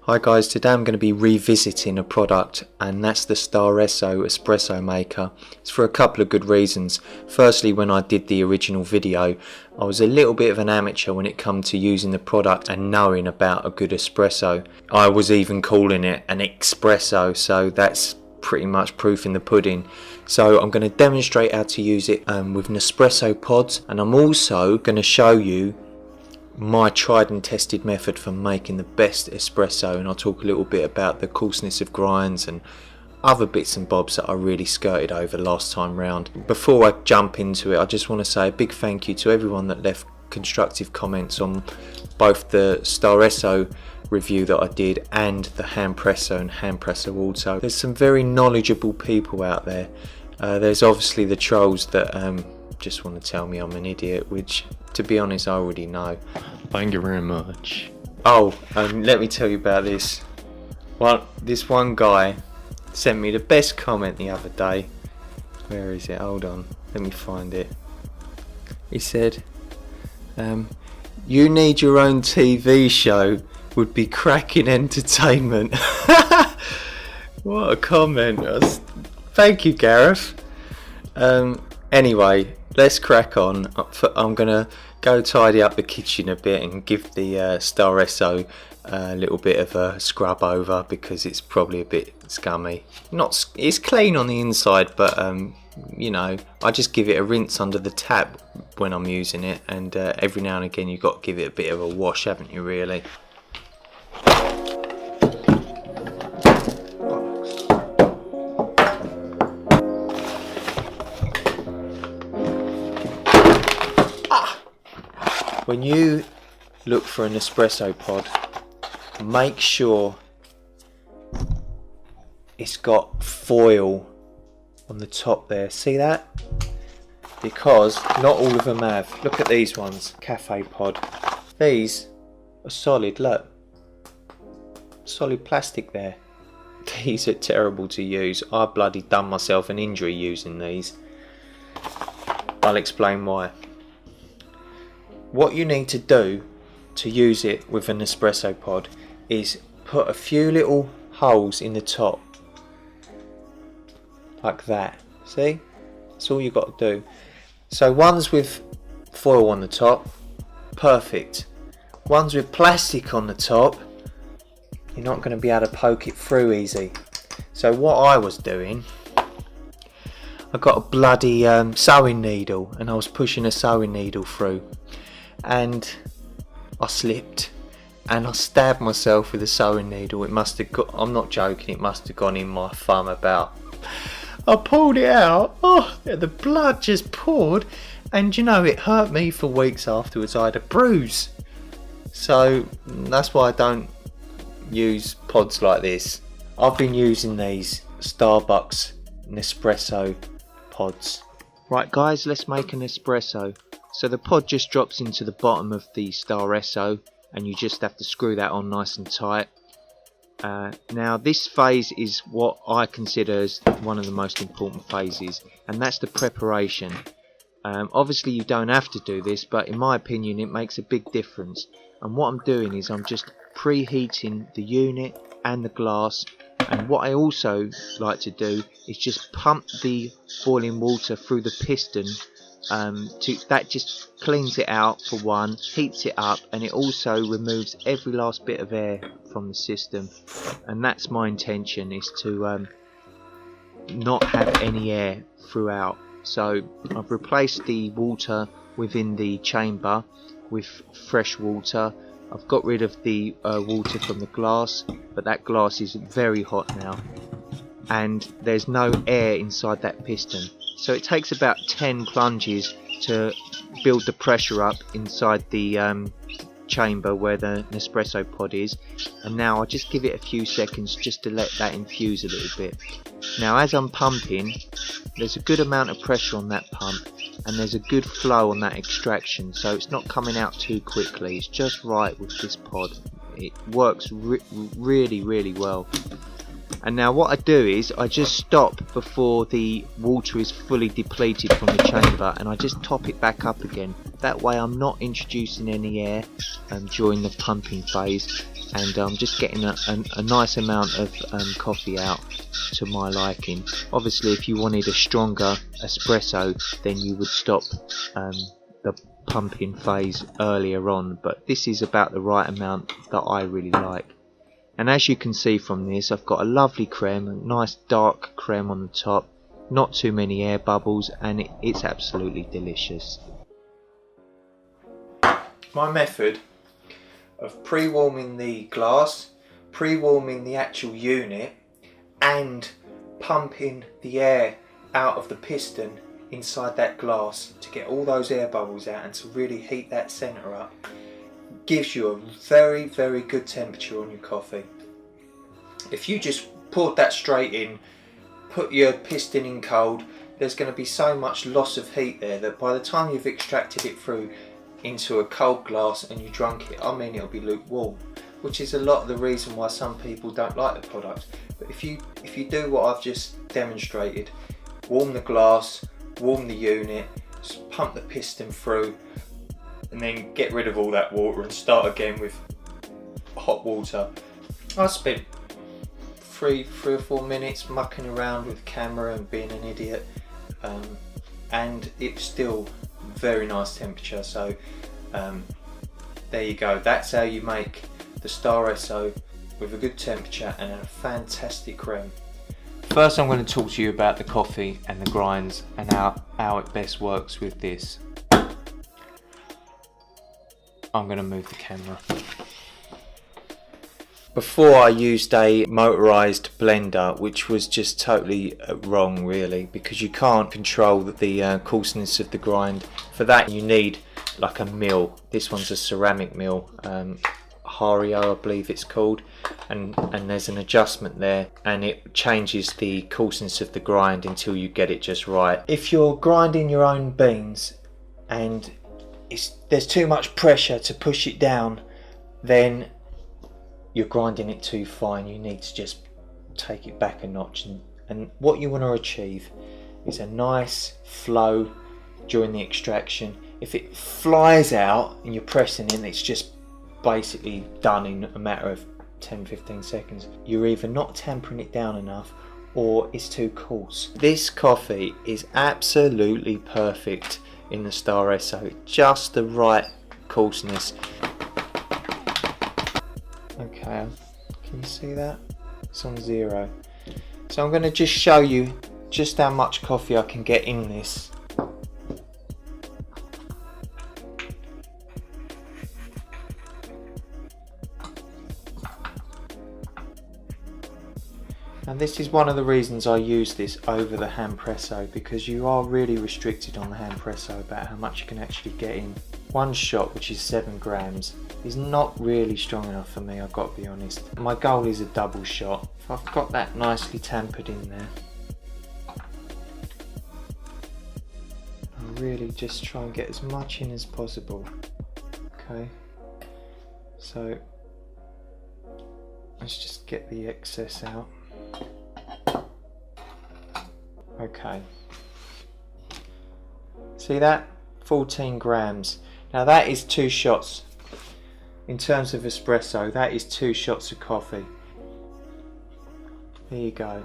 Hi guys, today I'm going to be revisiting a product, and that's the Staresso espresso maker. It's for a couple of good reasons. Firstly, when I did the original video, I was a little bit of an amateur when it come to using the product and knowing about a good espresso. I was even calling it an Espresso, so that's pretty much proof in the pudding. So I'm going to demonstrate how to use it with Nespresso pods, and I'm also going to show you my tried and tested method for making the best espresso, and I'll talk a little bit about the coarseness of grinds and other bits and bobs that I really skirted over last time round. Before I jump into it, I just want to say a big thank you to everyone that left constructive comments on both the Staresso review that I did and the Handpresso and Handpresso also. There's some very knowledgeable people out there. There's obviously the trolls that just want to tell me I'm an idiot, which to be honest I already know. Thank you very much. Oh, let me tell you about this. This one guy sent me the best comment the other day. Where is it? Hold on, let me find it. He said, you need your own TV show, would be cracking entertainment. What a comment. Thank you, Gareth. Anyway, let's crack on. I'm gonna go tidy up the kitchen a bit and give the Staresso a little bit of a scrub over because it's probably a bit scummy. It's clean on the inside, but you know, I just give it a rinse under the tap when I'm using it, and every now and again you've got to give it a bit of a wash, haven't you, really? When you look for an espresso pod, make sure it's got foil on the top there. See that? Because not all of them have. Look at these ones, cafe pod. These are solid, look. Solid plastic there. These are terrible to use. I bloody done myself an injury using these. I'll explain why. What you need to do to use it with an espresso pod is put a few little holes in the top, like that. See? That's all you've got to do. So ones with foil on the top, perfect. Ones with plastic on the top, you're not going to be able to poke it through easy. So what I was doing, I got a bloody sewing needle, and I was pushing a sewing needle through, and I slipped and I stabbed myself with a sewing needle. It must have got, I'm not joking, it must have gone in my thumb about. I pulled it out, oh, the blood just poured, and you know, it hurt me for weeks afterwards. I had a bruise. So that's why I don't use pods like this. I've been using these Starbucks Nespresso pods. Right guys, let's make an espresso. So the pod just drops into the bottom of the Staresso, and you just have to screw that on nice and tight. Now this phase is what I consider as one of the most important phases, and that's the preparation. Obviously you don't have to do this, but in my opinion it makes a big difference. And what I'm doing is I'm just preheating the unit and the glass, and what I also like to do is just pump the boiling water through the piston. That just cleans it out for one, heats it up, and it also removes every last bit of air from the system. And that's my intention, is to not have any air throughout. So I've replaced the water within the chamber with fresh water. I've got rid of the water from the glass, but that glass is very hot now, and there's no air inside that piston. So it takes about 10 plunges to build the pressure up inside the chamber where the Nespresso pod is. And now I just give it a few seconds just to let that infuse a little bit. Now as I'm pumping, there's a good amount of pressure on that pump, and there's a good flow on that extraction, so it's not coming out too quickly. It's just right with this pod. It works really well. And now what I do is I just stop before the water is fully depleted from the chamber, and I just top it back up again. That way I'm not introducing any air during the pumping phase, and I'm just getting a nice amount of coffee out to my liking. Obviously if you wanted a stronger espresso, then you would stop the pumping phase earlier on, but this is about the right amount that I really like. And as you can see from this, I've got a lovely creme, a nice dark creme on the top, not too many air bubbles, and it's absolutely delicious. My method of pre-warming the glass, pre-warming the actual unit, and pumping the air out of the piston inside that glass to get all those air bubbles out and to really heat that centre up, gives you a very, very good temperature on your coffee. If you just poured that straight in, put your piston in cold, there's going to be so much loss of heat there that by the time you've extracted it through into a cold glass and you drunk it, I mean it'll be lukewarm, which is a lot of the reason why some people don't like the product. But if you do what I've just demonstrated, warm the glass, warm the unit, pump the piston through, and then get rid of all that water and start again with hot water. I spent three or 4 minutes mucking around with the camera and being an idiot, and it's still very nice temperature. So there you go, that's how you make the Staresso with a good temperature and a fantastic creme. First I'm going to talk to you about the coffee and the grinds and how it best works with this. I'm going to move the camera. Before I used a motorised blender, which was just totally wrong really, because you can't control the coarseness of the grind. For that you need like a mill. This one's a ceramic mill, Hario I believe it's called, and there's an adjustment there and it changes the coarseness of the grind until you get it just right. If you're grinding your own beans and there's too much pressure to push it down, then you're grinding it too fine. You need to just take it back a notch, and what you want to achieve is a nice flow during the extraction. If it flies out and you're pressing in, it's just basically done in a matter of 10-15 seconds. You're either not tempering it down enough or it's too coarse. This coffee is absolutely perfect in the Staresso, just the right coarseness. Okay, can you see that? It's on 0. So I'm going to just show you just how much coffee I can get in this. And this is one of the reasons I use this over the hand presso, because you are really restricted on the hand presso about how much you can actually get in. One shot, which is 7 grams, is not really strong enough for me, I've got to be honest. My goal is a double shot. If I've got that nicely tampered in there, I'll really just try and get as much in as possible. Okay, so let's just get the excess out. Okay, see that? 14 grams. Now that is 2 shots. In terms of espresso, that is 2 shots of coffee. There you go.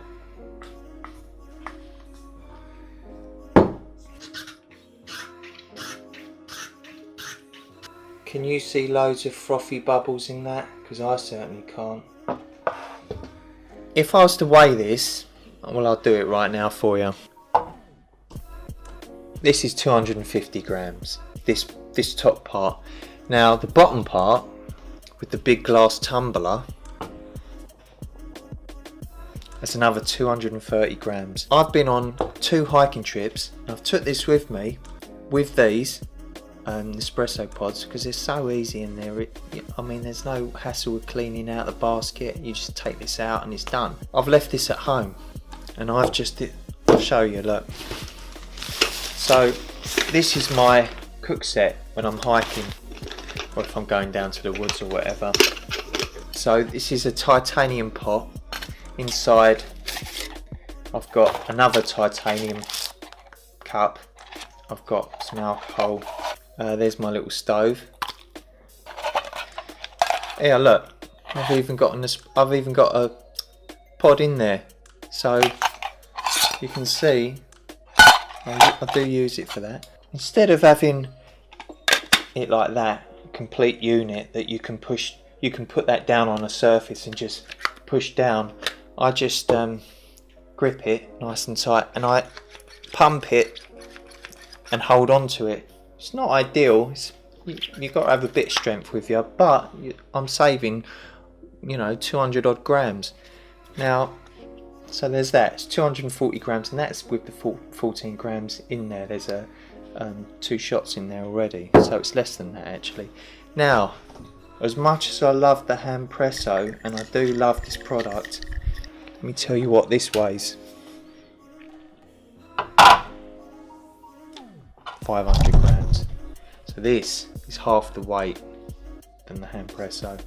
Can you see loads of frothy bubbles in that? Because I certainly can't. If I was to weigh this, well, I'll do it right now for you. This is 250 grams, this top part. Now the bottom part, with the big glass tumbler, that's another 230 grams. I've been on 2 hiking trips, and I've took this with me, with these Nespresso pods, because they're so easy in there. I mean, there's no hassle with cleaning out the basket. You just take this out and it's done. I've left this at home, and I'll show you, look. So this is my cook set when I'm hiking, or if I'm going down to the woods or whatever. So this is a titanium pot. inside I've got another titanium cup. I've got some alcohol. There's my little stove. Here, look. I've even got a pod in there, so you can see I do use it for that. Instead of having it like that, complete unit that you can put that down on a surface and just push down. I just grip it nice and tight, and I pump it and hold on to it. It's not ideal. You've got to have a bit of strength with you, but I'm saving, 200 odd grams. Now, so there's that. It's 240 grams, and that's with the 14 grams in there. There's 2 shots in there already, so it's less than that actually. Now, as much as I love the Espresso, and I do love this product, let me tell you what this weighs. 500 grams. So this is half the weight than the Espresso.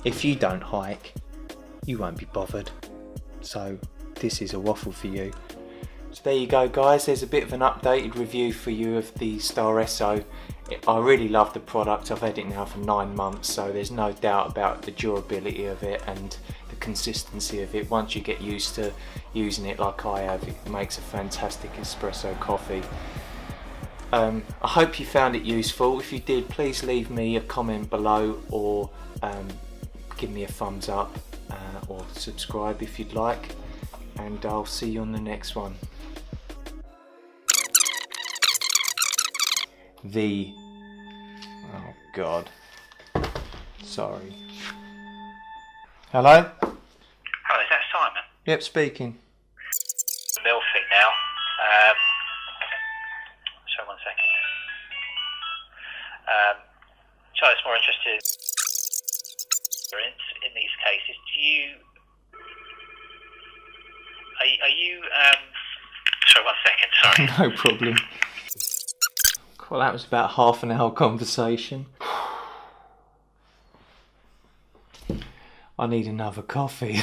If you don't hike, you won't be bothered. So this is a waffle for you. So there you go, guys. There's a bit of an updated review for you of the Staresso. I really love the product. I've had it now for 9 months, so there's no doubt about the durability of it and the consistency of it. Once you get used to using it like I have, it makes a fantastic espresso coffee. I hope you found it useful. If you did, please leave me a comment below, or give me a thumbs up, or subscribe if you'd like, and I'll see you on the next one. Oh God, sorry. Hello? Hello, is that Simon? Yep, speaking. The mill thing now. Sorry, 1 second. So I was more interested in these cases. Are you sorry, 1 second, sorry. No problem. Well, that was about half an hour conversation. I need another coffee.